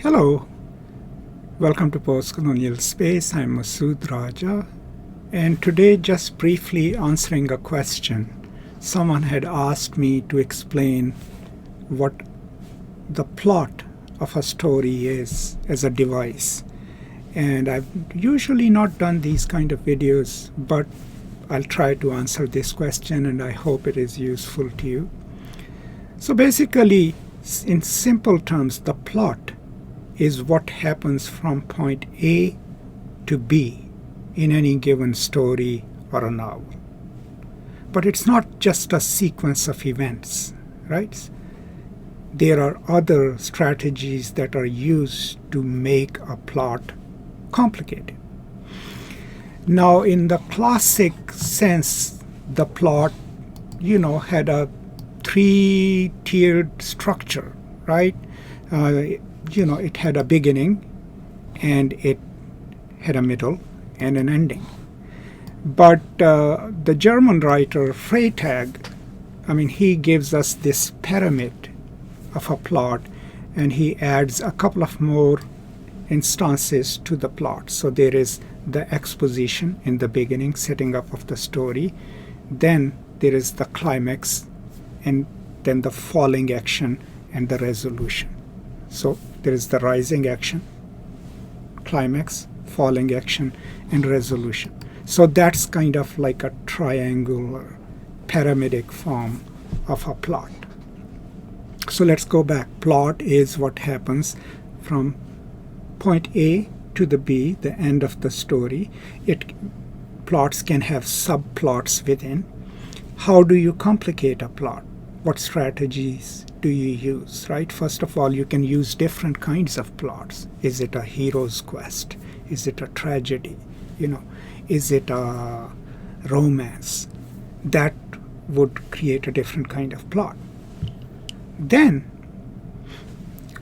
Hello, welcome to Post Colonial Space. I'm Masood Raja, and today just briefly answering a question. Someone had asked me to explain what the plot of a story is as a device. And I've usually not done these kind of videos, but I'll try to answer this question and I hope it is useful to you. So basically, in simple terms, the plot is what happens from point A to B in any given story or a novel. But it's not just a sequence of events, right? There are other strategies that are used to make a plot complicated. Now, in the classic sense, the plot, had a three-tiered structure, right? It had a beginning, and it had a middle, and an ending. But the German writer Freytag, he gives us this pyramid of a plot, and he adds a couple of more instances to the plot. So there is the exposition in the beginning, setting up of the story. Then there is the climax, and then the falling action and the resolution. So there is the rising action, climax, falling action, and resolution. So that's kind of like a triangular, pyramidic form of a plot. So let's go back. Plot is what happens from point A to the B, the end of the story. Plots can have subplots within. How do you complicate a plot? What strategies do you use, right? First of all, you can use different kinds of plots. Is it a hero's quest? Is it a tragedy? Is it a romance? That would create a different kind of plot. Then,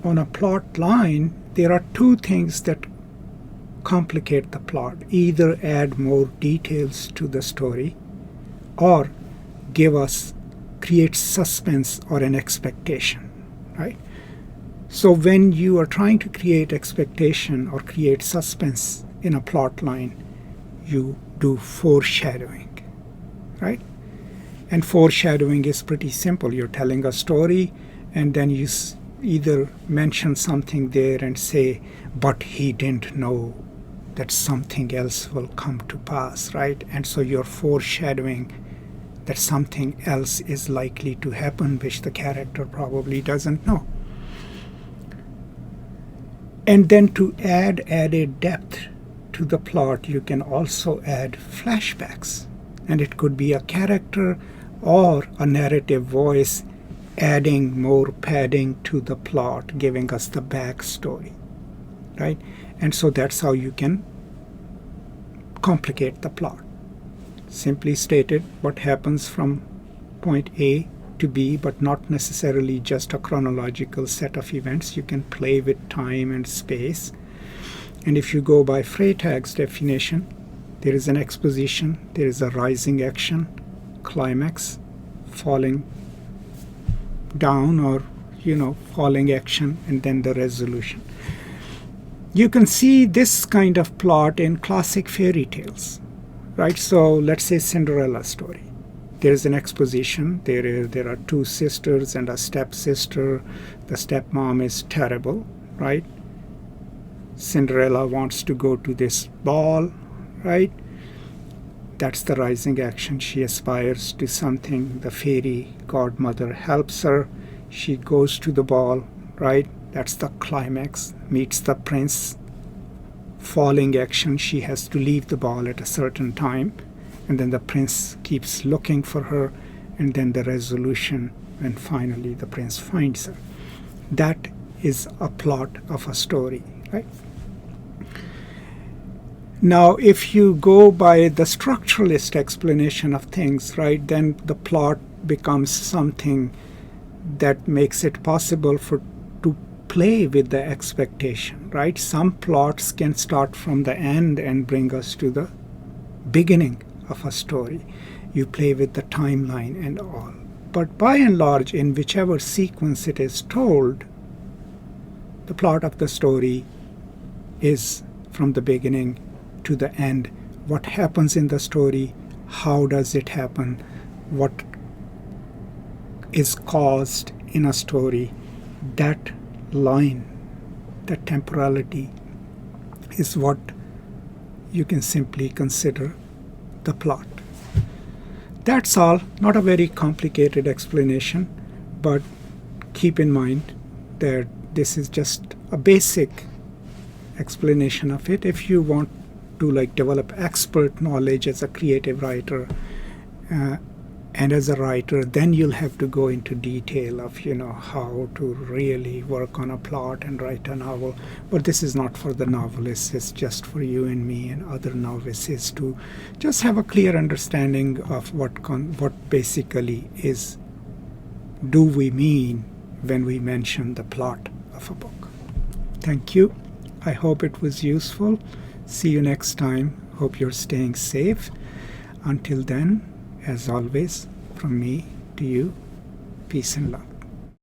on a plot line, there are two things that complicate the plot. Either add more details to the story or create suspense or an expectation, right? So when you are trying to create expectation or create suspense in a plot line, you do foreshadowing, right? And foreshadowing is pretty simple. You're telling a story, and then you either mention something there and say, but he didn't know that something else will come to pass, right? And so you're foreshadowing that something else is likely to happen, which the character probably doesn't know. And then to add added depth to the plot, you can also add flashbacks. And it could be a character or a narrative voice adding more padding to the plot, giving us the backstory, right? And so that's how you can complicate the plot. Simply stated, what happens from point A to B, but not necessarily just a chronological set of events. You can play with time and space. And if you go by Freytag's definition, there is an exposition, there is a rising action, climax, falling down or falling action, and then the resolution. You can see this kind of plot in classic fairy tales, right? So let's say Cinderella story. There is an exposition. There are two sisters and a stepsister. The stepmom is terrible, right? Cinderella wants to go to this ball, right? That's the rising action. She aspires to something. The fairy godmother helps her. She goes to the ball, right? That's the climax. Meets the prince. Falling action. She has to leave the ball at a certain time. And then the prince keeps looking for her. And then the resolution, when finally the prince finds her. That is a plot of a story, right? Now, if you go by the structuralist explanation of things, right, then the plot becomes something that makes it possible to play with the expectation, right? Some plots can start from the end and bring us to the beginning of a story. You play with the timeline and all. But by and large, in whichever sequence it is told, The plot of the story is from the beginning to the end. What happens in the story? How does it happen? What is caused in a story? That line, that temporality, is what you can simply consider the plot. That's all. Not a very complicated explanation, but keep in mind that this is just a basic explanation of it. If you want to develop expert knowledge as a creative writer and as a writer, then you'll have to go into detail of how to really work on a plot and write a novel. But this is not for the novelists. It's just for you and me and other novices to just have a clear understanding of what basically do we mean when we mention the plot of a book. Thank you. I hope it was useful. See you next time. Hope you're staying safe. Until then, as always, from me to you, peace and love.